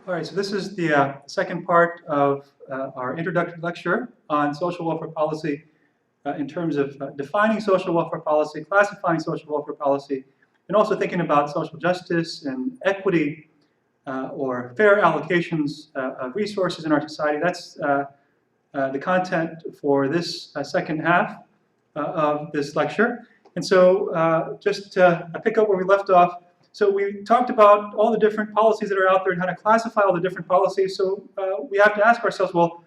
All right, so this is the second part of our introductory lecture on social welfare policy in terms of defining social welfare policy, classifying social welfare policy, and also thinking about social justice and equity or fair allocations of resources in our society. That's the content for this second half of this lecture. And so just to pick up where we left off, so we talked about all the different policies that are out there and how to classify all the different policies. So we have to ask ourselves, well,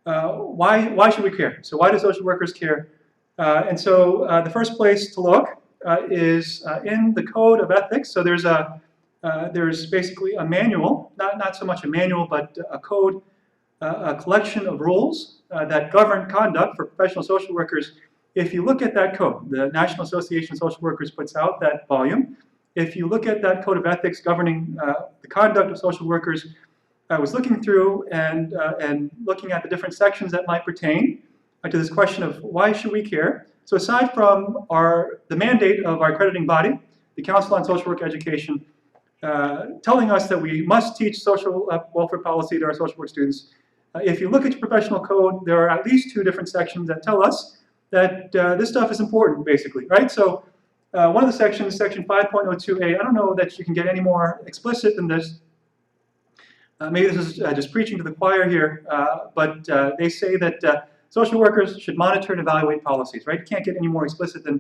why should we care? So why do social workers care? And so the first place to look is in the Code of Ethics. So there's basically a manual, not so much a manual, but a code, a collection of rules that govern conduct for professional social workers. If you look at that code, the National Association of Social Workers puts out that volume. If you look at that code of ethics governing the conduct of social workers, I was looking through and looking at the different sections that might pertain to this question of why should we care. So aside from the mandate of our accrediting body, the Council on Social Work Education, telling us that we must teach social welfare policy to our social work students, if you look at your professional code, there are at least two different sections that tell us that this stuff is important, basically, right? So one of the sections, section 5.02a, I don't know that you can get any more explicit than this. Maybe this is just preaching to the choir here, but they say that social workers should monitor and evaluate policies, right? You can't get any more explicit than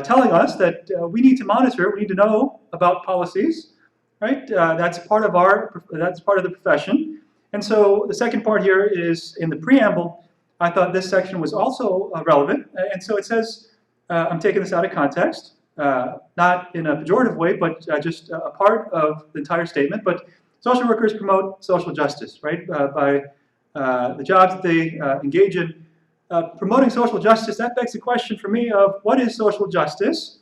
telling us that we need to monitor, we need to know about policies, right? That's part of the profession. And so the second part here is in the preamble. I thought this section was also relevant, and so it says, I'm taking this out of context, not in a pejorative way, but just a part of the entire statement. But social workers promote social justice, right? By the jobs that they engage in. Promoting social justice, that begs the question for me of what is social justice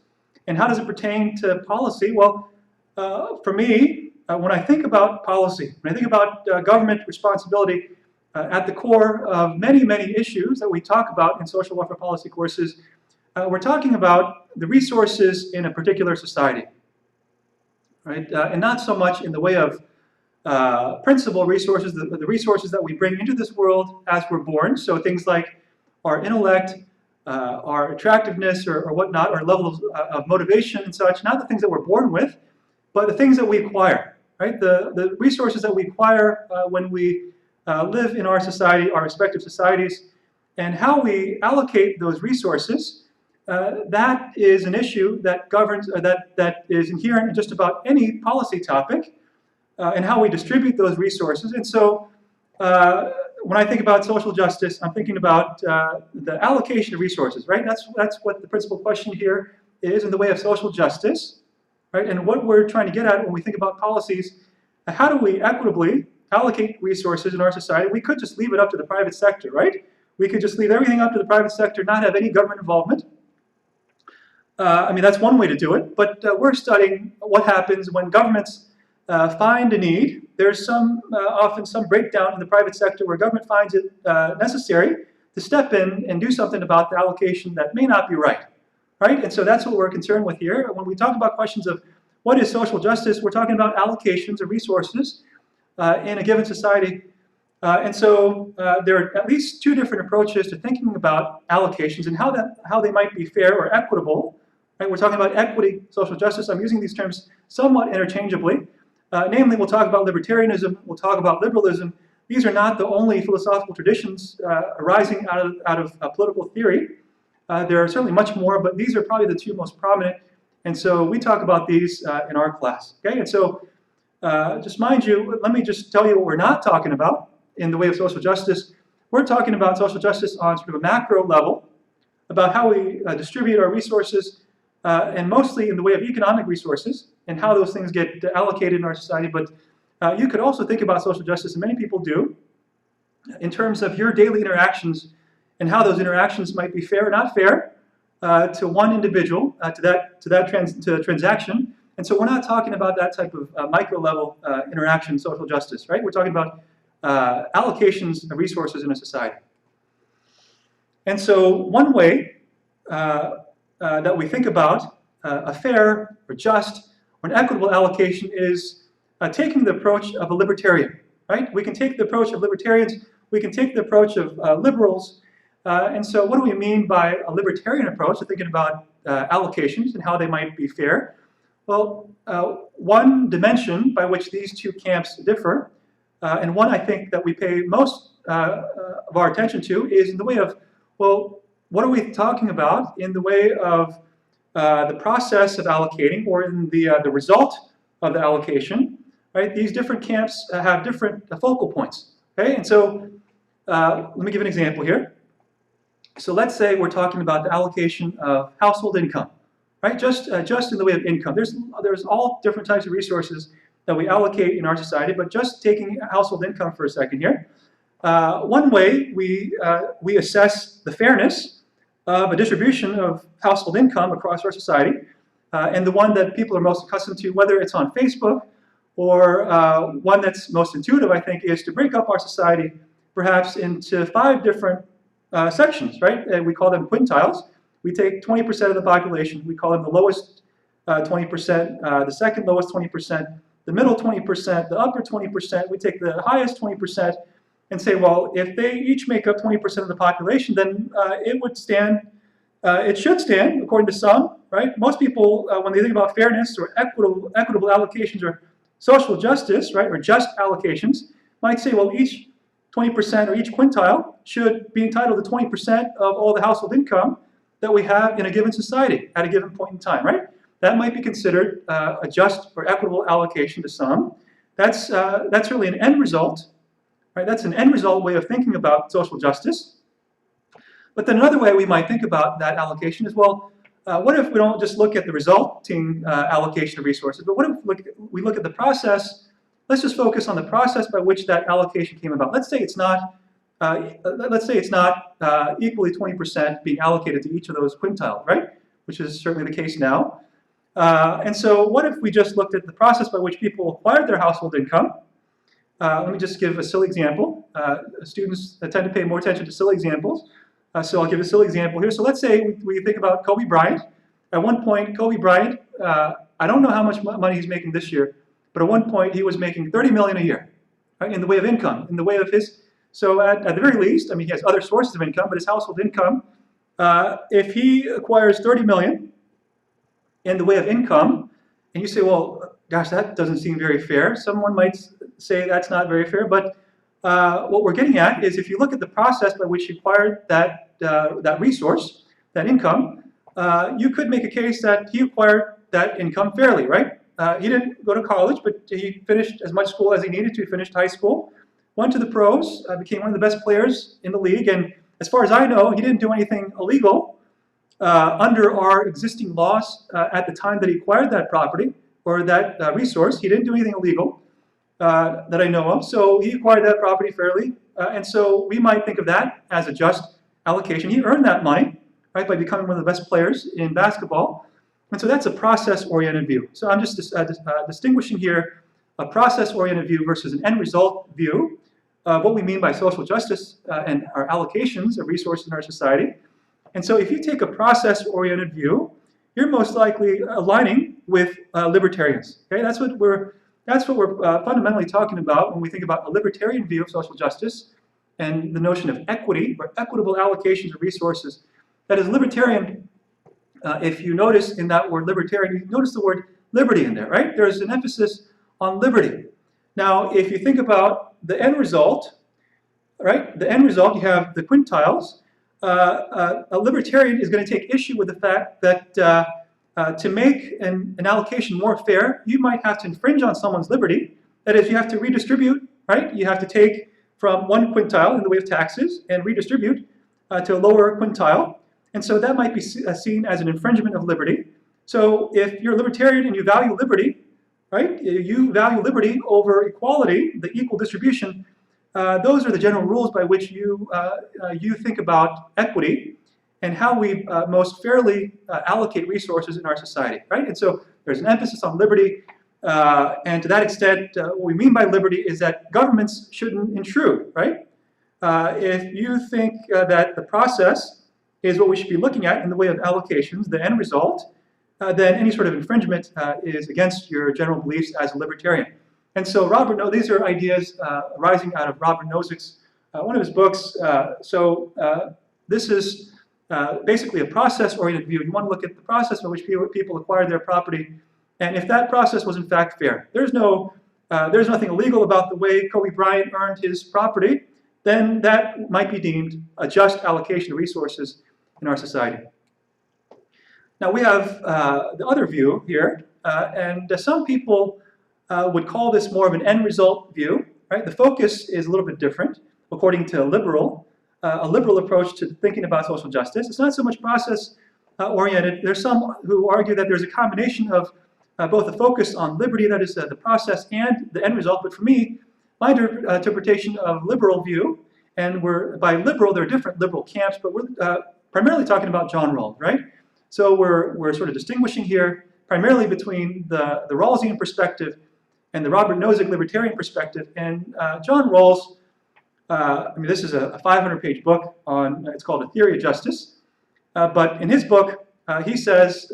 and how does it pertain to policy? Well, for me, when I think about policy, when I think about government responsibility, at the core of many, many issues that we talk about in social welfare policy courses, we're talking about the resources in a particular society, right? And not so much in the way of principal resources, the resources that we bring into this world as we're born. So things like our intellect, our attractiveness or whatnot, our level of motivation and such, not the things that we're born with, but the things that we acquire, right? The resources that we acquire when we live in our society, our respective societies, and how we allocate those resources. That is an issue that governs, that is inherent in just about any policy topic, and how we distribute those resources. And so when I think about social justice, I'm thinking about the allocation of resources, right? That's what the principal question here is in the way of social justice, right? And what we're trying to get at when we think about policies, how do we equitably allocate resources in our society? We could just leave it up to the private sector, right? We could just leave everything up to the private sector, not have any government involvement. I mean, that's one way to do it, but we're studying what happens when governments find a need. There's often some breakdown in the private sector where government finds it necessary to step in and do something about the allocation that may not be right, right? And so that's what we're concerned with here. When we talk about questions of what is social justice, we're talking about allocations of resources in a given society. And so there are at least two different approaches to thinking about allocations and how they might be fair or equitable. Right? We're talking about equity, social justice. I'm using these terms somewhat interchangeably. Namely, we'll talk about libertarianism, we'll talk about liberalism. These are not the only philosophical traditions arising out of political theory. There are certainly much more, but these are probably the two most prominent. And so we talk about these in our class. Okay? And so just mind you, let me just tell you what we're not talking about in the way of social justice. We're talking about social justice on sort of a macro level, about how we distribute our resources, and mostly in the way of economic resources and how those things get allocated in our society. But you could also think about social justice, and many people do, in terms of your daily interactions and how those interactions might be fair or not fair to one individual, to transaction. And so we're not talking about that type of micro level interaction, social justice, right? We're talking about allocations of resources in a society. And so one way that we think about a fair or just or an equitable allocation is taking the approach of a libertarian, right? We can take the approach of libertarians, we can take the approach of liberals, and so what do we mean by a libertarian approach to thinking about allocations and how they might be fair? Well, one dimension by which these two camps differ, and one I think that we pay most of our attention to, is in the way of, well, what are we talking about in the way of the process of allocating, or in the result of the allocation, right? These different camps have different focal points, okay? And so let me give an example here. So let's say we're talking about the allocation of household income, right? Just in the way of income. There's all different types of resources that we allocate in our society, but just taking household income for a second here. One way we assess the fairness of a distribution of household income across our society, and the one that people are most accustomed to, whether it's on Facebook or one that's most intuitive, I think, is to break up our society perhaps into 5 different sections, right? And we call them quintiles. We take 20% of the population, we call them the lowest 20%, the second lowest 20%, the middle 20%, the upper 20%, we take the highest 20%, and say, well, if they each make up 20% of the population, then it should stand, according to some, right? Most people, when they think about fairness or equitable allocations or social justice, right, or just allocations, might say, well, each 20% or each quintile should be entitled to 20% of all the household income that we have in a given society at a given point in time, right? That might be considered a just or equitable allocation to some. That's really an end result, right? That's an end result way of thinking about social justice. But then another way we might think about that allocation is, well, what if we don't just look at the resulting allocation of resources, but what if we look at the process? Let's just focus on the process by which that allocation came about. Let's say it's not equally 20% being allocated to each of those quintiles, right? Which is certainly the case now. And so what if we just looked at the process by which people acquired their household income? Let me just give a silly example. Students tend to pay more attention to silly examples. So I'll give a silly example here. So let's say we think about Kobe Bryant. At one point, Kobe Bryant, I don't know how much money he's making this year, but at one point he was making $30 million a year, right, in the way of income, in the way of his. So at the very least, I mean, he has other sources of income, but his household income, if he acquires $30 million in the way of income, and you say, well, gosh, that doesn't seem very fair. Someone might say that's not very fair, but what we're getting at is, if you look at the process by which he acquired that resource, that income, you could make a case that he acquired that income fairly, right? He didn't go to college, but he finished as much school as he needed to. He finished high school, went to the pros, became one of the best players in the league, and as far as I know, he didn't do anything illegal under our existing laws at the time that he acquired that property or that resource. He didn't do anything illegal that I know of, so he acquired that property fairly, and so we might think of that as a just allocation. He earned that money, right, by becoming one of the best players in basketball, and so that's a process-oriented view. So I'm just distinguishing here a process-oriented view versus an end-result view of what we mean by social justice and our allocations of resources in our society. And so if you take a process-oriented view, you're most likely aligning with libertarians. Okay, that's what we're fundamentally talking about when we think about a libertarian view of social justice and the notion of equity or equitable allocations of resources. That is libertarian. If you notice in that word libertarian, you notice the word liberty in there, right? There's an emphasis on liberty. Now, if you think about the end result, right? The end result, you have the quintiles. A libertarian is going to take issue with the fact that to make an allocation more fair, you might have to infringe on someone's liberty. That is, you have to redistribute, right? You have to take from one quintile in the way of taxes and redistribute to a lower quintile. And so that might be seen as an infringement of liberty. So if you're a libertarian and you value liberty, right? You value liberty over equality, the equal distribution. Those are the general rules by which you think about equity and how we most fairly allocate resources in our society, right? And so there's an emphasis on liberty, and to that extent, what we mean by liberty is that governments shouldn't intrude, right? If you think that the process is what we should be looking at in the way of allocations, the end result, then any sort of infringement is against your general beliefs as a libertarian. And so these are ideas arising out of Robert Nozick's, one of his books. This is basically a process-oriented view. You want to look at the process by which people acquired their property, and if that process was in fact fair. There's nothing illegal about the way Kobe Bryant earned his property, then that might be deemed a just allocation of resources in our society. Now we have the other view here, and some people would call this more of an end result view, right? The focus is a little bit different, according to a liberal approach to thinking about social justice. It's not so much process oriented. There's some who argue that there's a combination of both a focus on liberty, that is the process, and the end result. But for me, my interpretation of liberal view, and by liberal, there are different liberal camps, but we're primarily talking about John Rawls, right? So we're sort of distinguishing here primarily between the Rawlsian perspective and the Robert Nozick libertarian perspective. And John Rawls, this is a 500-page book on, it's called A Theory of Justice. But in his book, he says,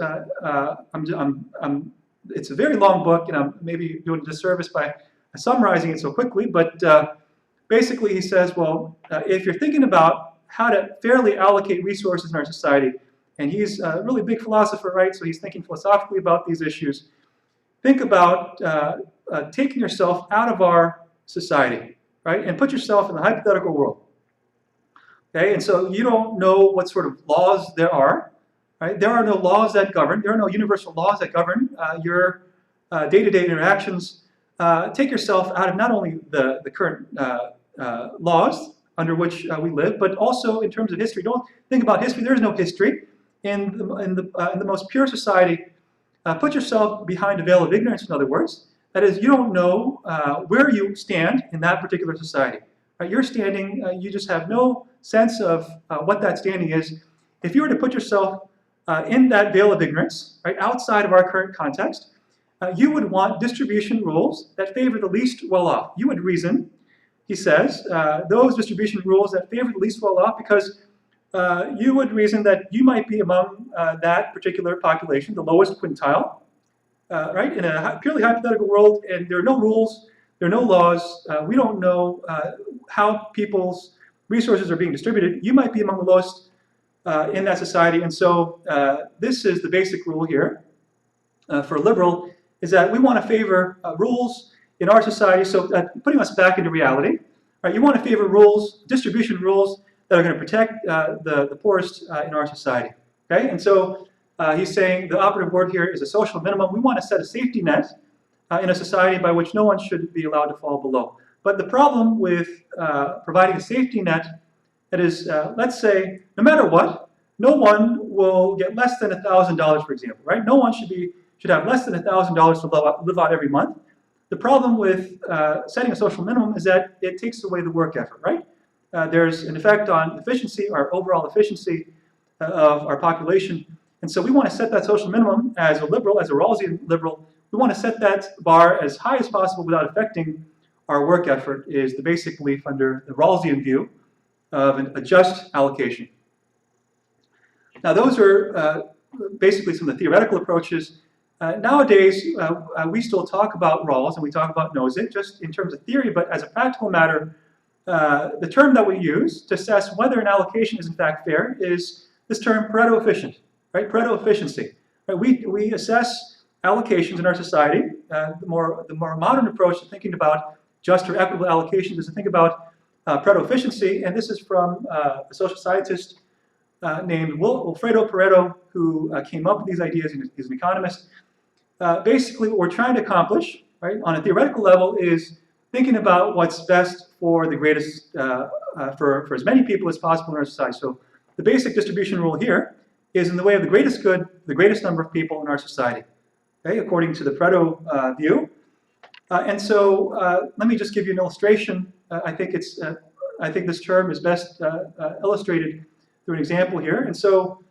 it's a very long book, and I'm maybe doing a disservice by summarizing it so quickly, but basically he says, well, if you're thinking about how to fairly allocate resources in our society, and he's a really big philosopher, right? So he's thinking philosophically about these issues. Think about taking yourself out of our society, right? And put yourself in the hypothetical world. Okay, and so you don't know what sort of laws there are, right? There are no laws that govern. There are no universal laws that govern your day-to-day interactions. Take yourself out of not only the current laws under which we live, but also in terms of history. Don't think about history. There is no history. In the most pure society, put yourself behind a veil of ignorance, in other words. That is, you don't know where you stand in that particular society. Right? You're standing, you just have no sense of what that standing is. If you were to put yourself in that veil of ignorance, right, outside of our current context, you would want distribution rules that favor the least well-off. You would reason, he says, those distribution rules that favor the least well-off, because you would reason that you might be among that particular population, the lowest quintile, right? In a purely hypothetical world, and there are no rules, there are no laws, we don't know how people's resources are being distributed. You might be among the lowest in that society, and so this is the basic rule here for a liberal, is that we want to favor rules in our society, so putting us back into reality, right? You want to favor rules, distribution rules, that are going to protect the poorest in our society, okay? And so he's saying the operative word here is a social minimum. We want to set a safety net in a society by which no one should be allowed to fall below. But the problem with providing a safety net, that is, let's say, no matter what, no one will get less than $1,000, for example, right? No one should have less than $1,000 to live out every month. The problem with setting a social minimum is that it takes away the work effort, right? There's an effect on efficiency, our overall efficiency of our population. And so we want to set that social minimum as a liberal, as a Rawlsian liberal. We want to set that bar as high as possible without affecting our work effort, is the basic belief under the Rawlsian view of a just allocation. Now those are basically some of the theoretical approaches. Nowadays, we still talk about Rawls and we talk about Nozick just in terms of theory, but as a practical matter, the term that we use to assess whether an allocation is in fact fair is this term Pareto efficient, right? Pareto efficiency. Right? We assess allocations in our society. The more modern approach to thinking about just or equitable allocations is to think about Pareto efficiency, and this is from a social scientist named Wilfredo Pareto, who came up with these ideas. He's an economist. Basically, what we're trying to accomplish, right, on a theoretical level, is thinking about what's best for the greatest, for as many people as possible in our society. So the basic distribution rule here is in the way of the greatest good, the greatest number of people in our society, okay, according to the Pareto view. And so let me just give you an illustration. I think this term is best illustrated through an example here. And so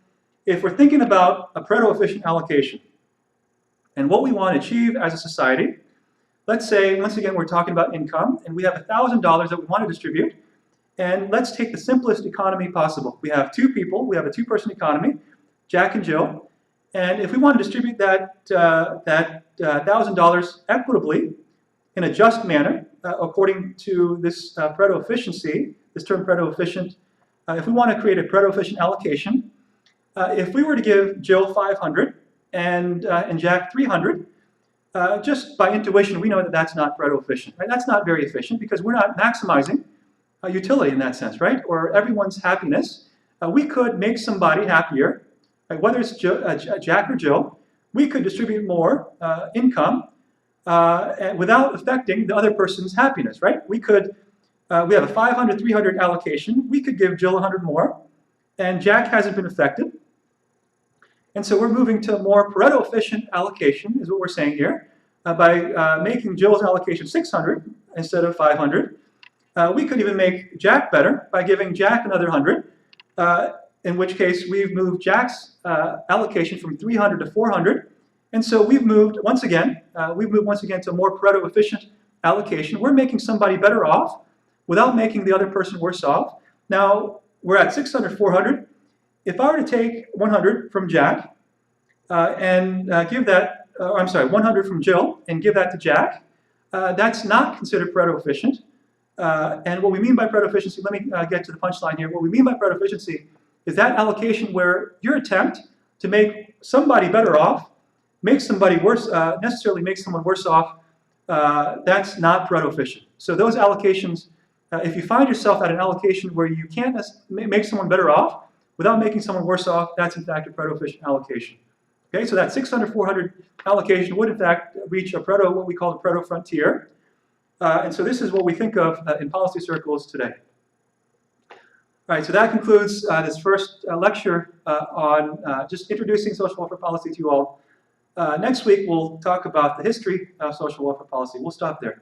if we're thinking about a Pareto efficient allocation and what we want to achieve as a society, let's say, once again, we're talking about income, and we have $1,000 that we want to distribute, and let's take the simplest economy possible. We have two people, we have a two-person economy, Jack and Jill, and if we want to distribute that $1,000 equitably in a just manner, according to this Pareto efficiency, this term Pareto efficient. If we want to create a Pareto efficient allocation, if we were to give Jill 500 and Jack 300, just by intuition, we know that that's not Pareto efficient, right? That's not very efficient because we're not maximizing utility in that sense, right? Or everyone's happiness. We could make somebody happier, right? Whether it's Jack or Jill, we could distribute more income without affecting the other person's happiness, right? We could, we have a 500, 300 allocation. We could give Jill 100 more, and Jack hasn't been affected. And so we're moving to a more Pareto efficient allocation, is what we're saying here, by making Jill's allocation 600 instead of 500. We could even make Jack better by giving Jack another 100, in which case we've moved Jack's allocation from 300 to 400. And so we've moved once again to a more Pareto efficient allocation. We're making somebody better off without making the other person worse off. Now we're at 600, 400. If I were to take 100 from Jack and give that, I'm sorry, 100 from Jill and give that to Jack, that's not considered Pareto efficient. And what we mean by Pareto efficiency, let me get to the punchline here. What we mean by Pareto efficiency is that allocation where your attempt to make somebody better off makes somebody worse, necessarily makes someone worse off. That's not Pareto efficient. So those allocations, if you find yourself at an allocation where you can't make someone better off without making someone worse off, that's in fact a Pareto efficient allocation. Okay, so that 600, 400 allocation would in fact reach a Pareto, what we call the Pareto frontier. And so this is what we think of in policy circles today. All right, so that concludes this first lecture on just introducing social welfare policy to you all. Next week, we'll talk about the history of social welfare policy. We'll stop there.